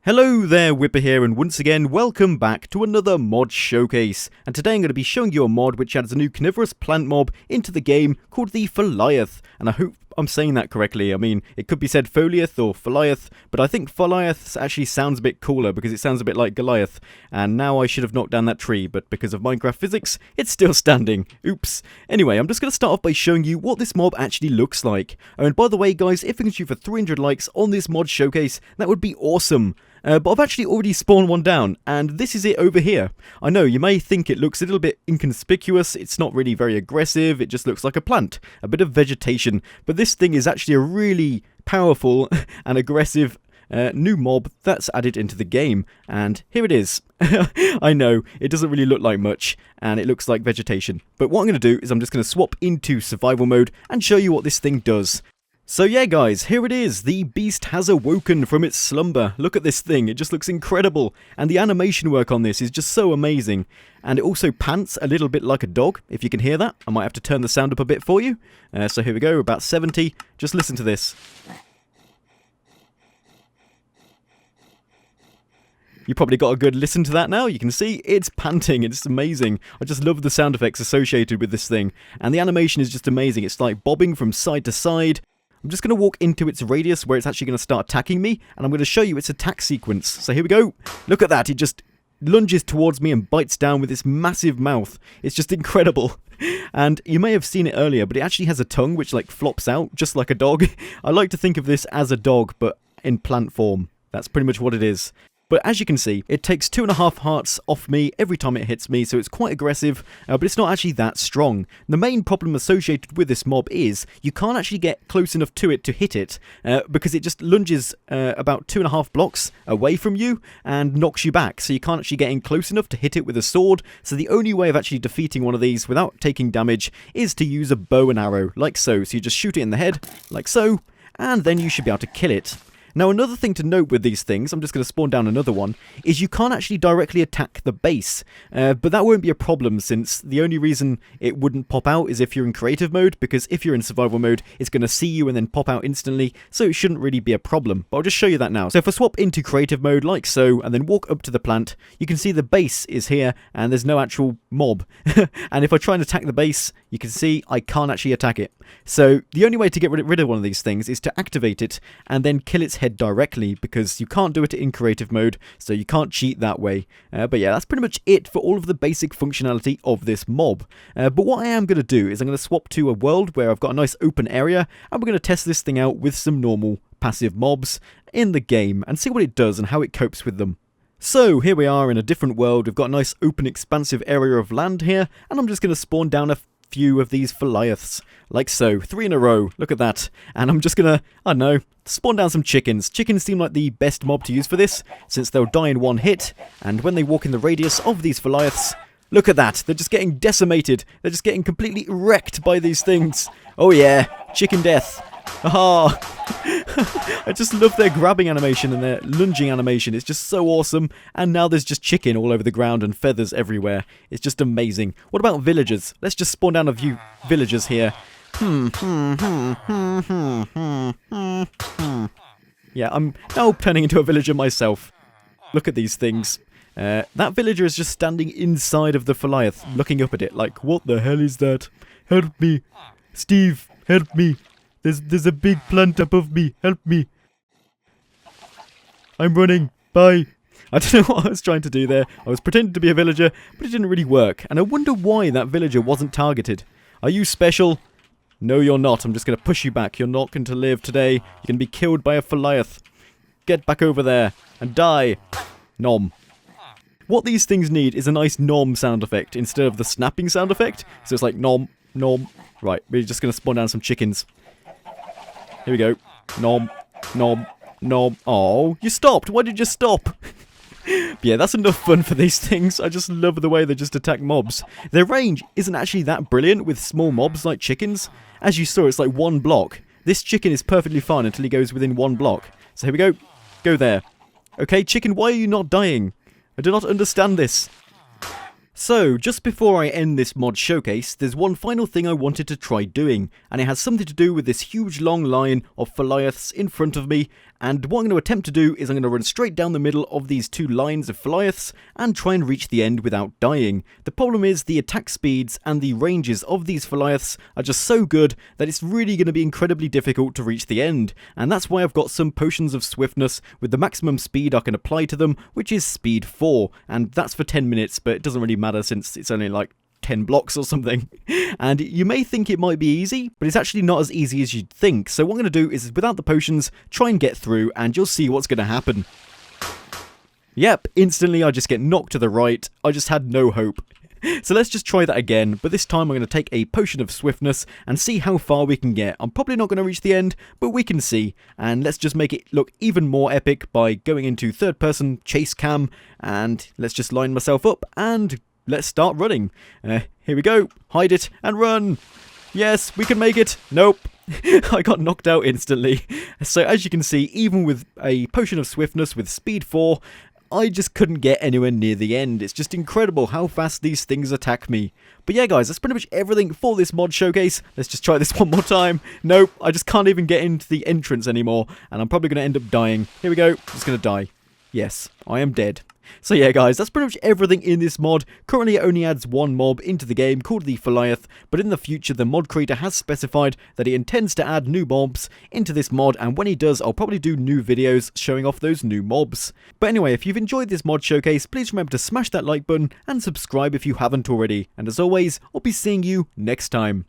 Hello there, Whipper here, and once again, welcome back to another mod showcase. And today I'm going to be showing you a mod which adds a new carnivorous plant mob into the game called the Foliath. And I hope I'm saying that correctly. I mean, it could be said Foliath or Foliath, but I think Foliath actually sounds a bit cooler because it sounds a bit like Goliath. And now I should have knocked down that tree, but because of Minecraft physics, it's still standing. Oops. Anyway, I'm just going to start off by showing you what this mob actually looks like. Oh, and by the way, guys, if we can shoot for 300 likes on this mod showcase, that would be awesome. But I've actually already spawned one down, and this is it over here. I know, you may think it looks a little bit inconspicuous, it's not really very aggressive, it just looks like a plant, a bit of vegetation, but this thing is actually a really powerful and aggressive new mob that's added into the game, and here it is. I know, it doesn't really look like much, and it looks like vegetation, but what I'm going to do is I'm just going to swap into survival mode and show you what this thing does. So yeah guys, here it is, the beast has awoken from its slumber. Look at this thing, it just looks incredible, and the animation work on this is just so amazing. And it also pants a little bit like a dog, if you can hear that. I might have to turn the sound up a bit for you. So here we go, about 70, just listen to this. You probably got a good listen to that now. You can see it's panting. It's amazing. I just love the sound effects associated with this thing. And the animation is just amazing. It's like bobbing from side to side. I'm just going to walk into its radius where it's actually going to start attacking me. And I'm going to show you its attack sequence. So here we go. Look at that. It just lunges towards me and bites down with its massive mouth. It's just incredible. And you may have seen it earlier, but it actually has a tongue which like flops out just like a dog. I like to think of this as a dog, but in plant form. That's pretty much what it is. But as you can see, it takes 2.5 hearts off me every time it hits me, so it's quite aggressive, but it's not actually that strong. The main problem associated with this mob is you can't actually get close enough to it to hit it, because it just lunges about 2.5 blocks away from you and knocks you back, so you can't actually get in close enough to hit it with a sword. So the only way of actually defeating one of these without taking damage is to use a bow and arrow, like so. So you just shoot it in the head, like so, and then you should be able to kill it. Now another thing to note with these things, I'm just going to spawn down another one, is you can't actually directly attack the base. But that won't be a problem since the only reason it wouldn't pop out is if you're in creative mode, because if you're in survival mode, it's going to see you and then pop out instantly, so it shouldn't really be a problem. But I'll just show you that now. So if I swap into creative mode like so, and then walk up to the plant, you can see the base is here, and there's no actual mob. And if I try and attack the base, you can see I can't actually attack it. So the only way to get rid of one of these things is to activate it, and then kill its head directly, because you can't do it in creative mode, so you can't cheat that way. But yeah, that's pretty much it for all of the basic functionality of this mob. But what I am going to do is I'm going to swap to a world where I've got a nice open area, and we're going to test this thing out with some normal passive mobs in the game and see what it does and how it copes with them. So here we are in a different world. We've got a nice open expansive area of land here, and I'm just going to spawn down a few of these Foliaths, like so, 3 in a row, look at that. And I'm just gonna, I don't know, spawn down some chickens. Chickens seem like the best mob to use for this, since they'll die in one hit, and when they walk in the radius of these Foliaths, look at that, they're just getting decimated, they're just getting completely wrecked by these things. Oh yeah, chicken death. Ah, I just love their grabbing animation and their lunging animation. It's just so awesome. And now there's just chicken all over the ground and feathers everywhere. It's just amazing. What about villagers? Let's just spawn down a few villagers here. Yeah, I'm now turning into a villager myself. Look at these things. That villager is just standing inside of the Foliath, looking up at it like, what the hell is that? Help me. Steve, help me. There's a big plant above me. Help me. I'm running. Bye. I don't know what I was trying to do there. I was pretending to be a villager, but it didn't really work. And I wonder why that villager wasn't targeted. Are you special? No, you're not. I'm just going to push you back. You're not going to live today. You're going to be killed by a Foliath. Get back over there and die. Nom. What these things need is a nice nom sound effect instead of the snapping sound effect. So it's like nom, nom. Right, we're just going to spawn down some chickens. Here we go. Nom, nom, nom. Oh, you stopped. Why did you stop? Yeah, that's enough fun for these things. I just love the way they just attack mobs. Their range isn't actually that brilliant with small mobs like chickens. As you saw, it's like 1 block. This chicken is perfectly fine until he goes within 1 block. So here we go. Go there. Okay, chicken, why are you not dying? I do not understand this. So, just before I end this mod showcase, there's one final thing I wanted to try doing, and it has something to do with this huge long line of Foliaths in front of me, And what I'm going to attempt to do is I'm going to run straight down the middle of these two lines of Goliaths and try and reach the end without dying. The problem is the attack speeds and the ranges of these Goliaths are just so good that it's really going to be incredibly difficult to reach the end. And that's why I've got some potions of swiftness with the maximum speed I can apply to them, which is speed 4. And that's for 10 minutes, but it doesn't really matter since it's only like 10 blocks or something. And you may think it might be easy, but it's actually not as easy as you'd think. So what I'm going to do is, without the potions, try and get through, and you'll see what's going to happen. Yep, instantly I just get knocked to the right. I just had no hope. So let's just try that again, but this time I'm going to take a potion of swiftness and see how far we can get. I'm probably not going to reach the end, but we can see. And let's just make it look even more epic by going into third person chase cam, and let's just line myself up and let's start running. Here we go. Hide it and run. Yes, we can make it. Nope. I got knocked out instantly. So as you can see, even with a potion of swiftness with speed 4, I just couldn't get anywhere near the end. It's just incredible how fast these things attack me. But yeah guys, that's pretty much everything for this mod showcase. Let's just try this one more time. Nope, I just can't even get into the entrance anymore, and I'm probably going to end up dying. Here we go. I'm just going to die. Yes, I am dead. So yeah guys, that's pretty much everything in this mod. Currently it only adds one mob into the game called the Goliath, but in the future the mod creator has specified that he intends to add new mobs into this mod, and when he does I'll probably do new videos showing off those new mobs. But anyway, if you've enjoyed this mod showcase, please remember to smash that like button and subscribe if you haven't already, and as always, I'll be seeing you next time.